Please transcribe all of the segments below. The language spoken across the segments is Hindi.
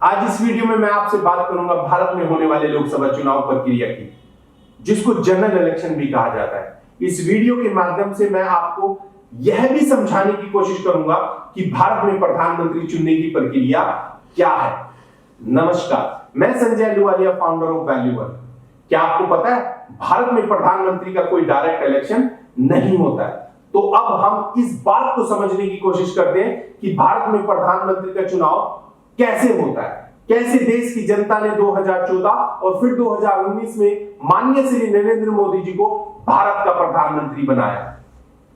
आज इस वीडियो में मैं आपसे बात करूंगा भारत में होने वाले लोकसभा चुनाव प्रक्रिया की, जिसको जनरल इलेक्शन भी कहा जाता है। इस वीडियो के माध्यम से मैं आपको यह भी समझाने की कोशिश करूंगा कि भारत में प्रधानमंत्री चुनने की प्रक्रिया क्या है। नमस्कार, मैं Sanjay Ahluwalia, founder of value one. क्या आपको पता है भारत में प्रधानमंत्री का कोई डायरेक्ट इलेक्शन नहीं होता है? तो अब हम इस बात को समझने की कोशिश करते हैं कि भारत में प्रधानमंत्री का चुनाव कैसे होता है, कैसे देश की जनता ने 2014 और फिर 2019 में माननीय श्री नरेंद्र मोदी जी को भारत का प्रधानमंत्री बनाया।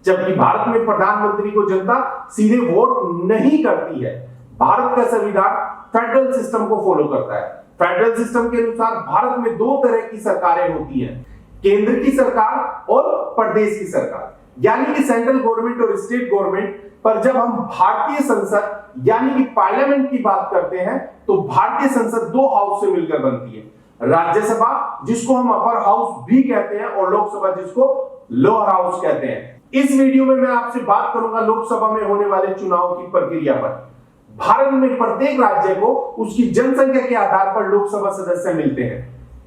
जबकि भारत में प्रधानमंत्री को जनता सीधे वोट नहीं करती है। भारत का संविधान फेडरल सिस्टम को फॉलो करता है। फेडरल सिस्टम के अनुसार भारत में दो तरह की सरकारें होती हैं, केंद्र की सरकार और प्रदेश की सरकार, यानी कि सेंट्रल गवर्नमेंट और स्टेट गवर्नमेंट। पर जब हम भारतीय संसद यानी कि पार्लियामेंट की बात करते हैं तो भारतीय संसद दो हाउस से मिलकर बनती है। राज्यसभा, जिसको हम अपर हाउस भी कहते हैं, और लोकसभा, जिसको लोअर हाउस कहते हैं। इस वीडियो में मैं आपसे बात करूंगा लोकसभा में होने वाले चुनाव की प्रक्रिया पर। भारत में प्रत्येक राज्य को उसकी जनसंख्या के आधार पर लोकसभा सदस्य मिलते हैं।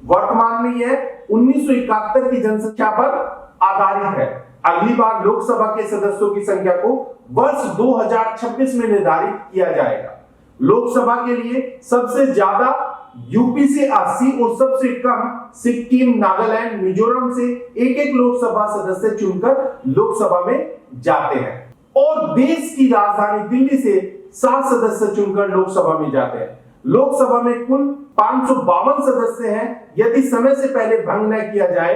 वर्तमान में यह 1971 की जनसंख्या पर आधारित है। अगली बार लोकसभा के सदस्यों की संख्या को वर्ष 2026 में निर्धारित किया जाएगा। लोकसभा के लिए सबसे ज्यादा यूपी से 80 और सबसे कम सिक्किम, नागालैंड, मिजोरम से एक लोकसभा सदस्य चुनकर लोकसभा में जाते हैं, और देश की राजधानी दिल्ली से 7 सदस्य चुनकर लोकसभा में जाते हैं। लोकसभा में कुल 552 सदस्य हैं। यदि समय से पहले भंग न किया जाए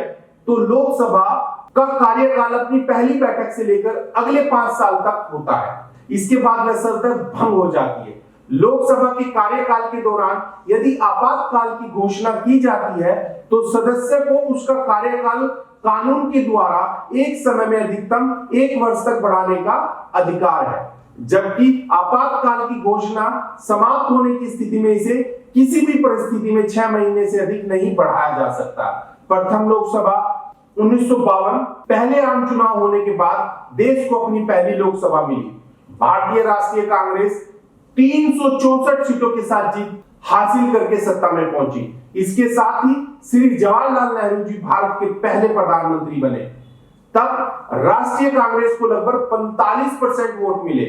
तो लोकसभा का कार्यकाल अपनी पहली बैठक से लेकर अगले 5 साल तक होता है। इसके बाद वह सदस्य भंग हो जाती है। लोकसभा के कार्यकाल के दौरान यदि आपातकाल की घोषणा की जाती है तो सदस्य को उसका कार्यकाल कानून के द्वारा एक समय में अधिकतम 1 वर्ष तक बढ़ाने का अधिकार है। जबकि आपातकाल की घोषणा समाप्त होने की स्थिति में इसे किसी भी परिस्थिति में 6 महीने से अधिक नहीं बढ़ाया जा सकता। प्रथम लोकसभा 1952, पहले आम चुनाव होने के बाद देश को अपनी पहली लोकसभा मिली। भारतीय राष्ट्रीय कांग्रेस 364 सीटों के साथ जीत हासिल करके सत्ता में पहुंची। इसके साथ ही श्री जवाहरलाल नेहरू जी भारत के पहले प्रधानमंत्री बने। तब राष्ट्रीय कांग्रेस को लगभग 45% वोट मिले।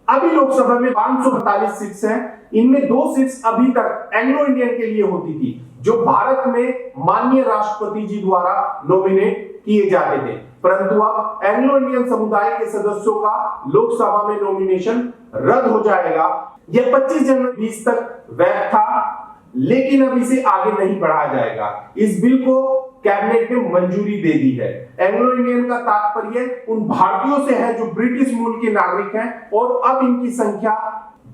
अभी लोकसभा में 548 सीट्स हैं। इनमें 2 सीट्स अभी तक एंग्लो इंडियन के लिए होती थी, जो भारत में माननीय राष्ट्रपति जी द्वारा नॉमिनेट किए जाते थे। परंतु अब एंग्लो इंडियन समुदाय के सदस्यों का लोकसभा में नॉमिनेशन रद्द हो जाएगा। यह 25 जनवरी 20 तक वैध था, लेकिन अब इसे आगे नहीं बढ़ाया जाएगा। इस बिल को कैबिनेट ने मंजूरी दे दी है। एंग्लो इंडियन का तात्पर्य उन भारतीयों से है जो ब्रिटिश मूल के नागरिक हैं, और अब इनकी संख्या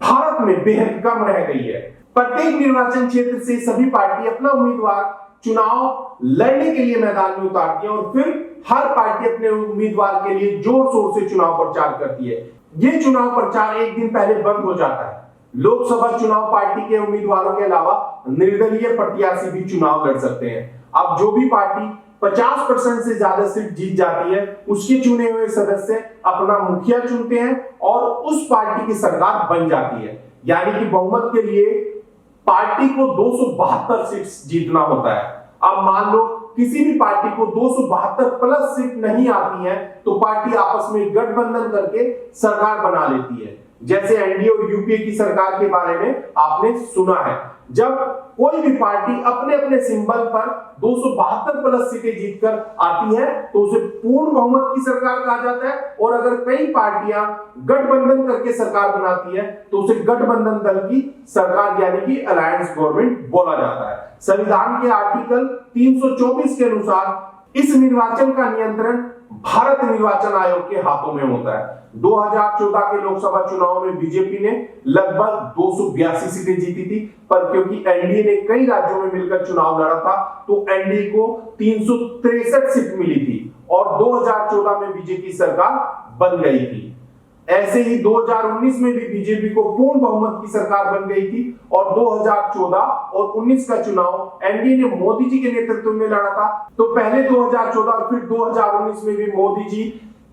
भारत में बेहद कम रह गई है। प्रत्येक निर्वाचन क्षेत्र से सभी पार्टी अपना उम्मीदवार चुनाव लड़ने के लिए मैदान में उतारती है, और फिर हर पार्टी अपने उम्मीदवार के लिए जोर शोर से चुनाव प्रचार करती है। ये चुनाव प्रचार एक दिन पहले बंद हो जाता है। लोकसभा चुनाव पार्टी के उम्मीदवारों के अलावा निर्दलीय प्रत्याशी भी चुनाव लड़ सकते हैं। अब जो भी पार्टी 50% से ज्यादा सीट जीत जाती है, उसके चुने हुए सदस्य अपना मुखिया चुनते हैं और उस पार्टी की सरकार बन जाती है। यानी कि बहुमत के लिए पार्टी को 272 सीट्स जीतना होता है। अब मान लो किसी भी पार्टी को 272 प्लस सीट नहीं आती है तो पार्टी आपस में गठबंधन करके सरकार बना लेती है। जैसे एनडीए और यूपीए की सरकार के बारे में आपने सुना है। जब कोई भी पार्टी अपने अपने सिंबल पर 272 प्लस सीटें जीतकर आती है तो उसे पूर्ण बहुमत की सरकार कहा जाता है, और अगर कई पार्टियां गठबंधन करके सरकार बनाती है तो उसे गठबंधन दल की सरकार यानी कि अलायंस गवर्नमेंट बोला जाता है। संविधान के आर्टिकल 324 के अनुसार इस निर्वाचन का नियंत्रण भारत निर्वाचन आयोग के हाथों में होता है। 2014 के लोकसभा चुनाव में बीजेपी ने लगभग 282 सीटें जीती थी, पर क्योंकि एनडीए ने कई राज्यों में मिलकर चुनाव लड़ा था तो एनडीए को 363 सीट मिली थी, और 2014 में बीजेपी सरकार बन गई थी। ऐसे ही 2019 में भी बीजेपी को पूर्ण बहुमत की सरकार बन गई थी, और 2014 और 19 का चुनाव एनडीए ने मोदी जी के नेतृत्व में लड़ा था। तो पहले 2014 और फिर 2019 में भी मोदी जी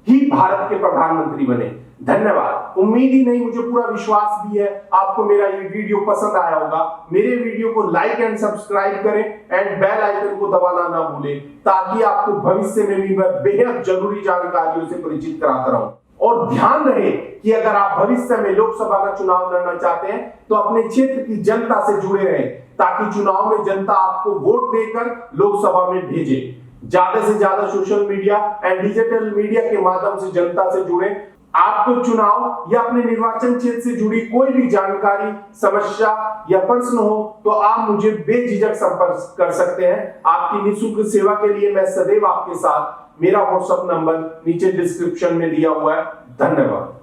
ही भारत के प्रधानमंत्री बने। धन्यवाद। उम्मीद ही नहीं, मुझे पूरा विश्वास भी है आपको मेरा ये वीडियो पसंद आया होगा। मेरे वीडियो को लाइक एंड सब्सक्राइब करें एंड बेल आइकन को दबाना ना भूलें, ताकि आपको भविष्य में भी मैं बेहद जरूरी जानकारियों से परिचित कराता रहूं। और ध्यान रहे कि अगर आप भविष्य में लोकसभा का चुनाव लड़ना चाहते हैं तो अपने क्षेत्र की जनता से जुड़े रहें, ताकि चुनाव में जनता आपको वोट देकर लोकसभा में भेजे। ज्यादा से ज्यादा social media and digital media के माध्यम से जनता से जुड़े। आपको चुनाव या अपने निर्वाचन क्षेत्र से जुड़ी कोई भी जानकारी, समस्या या प्रश्न हो तो आप मुझे बेझिझक संपर्क कर सकते हैं। आपकी निःशुल्क सेवा के लिए मैं सदैव आपके साथ। मेरा व्हाट्सएप नंबर नीचे डिस्क्रिप्शन में दिया हुआ है। धन्यवाद।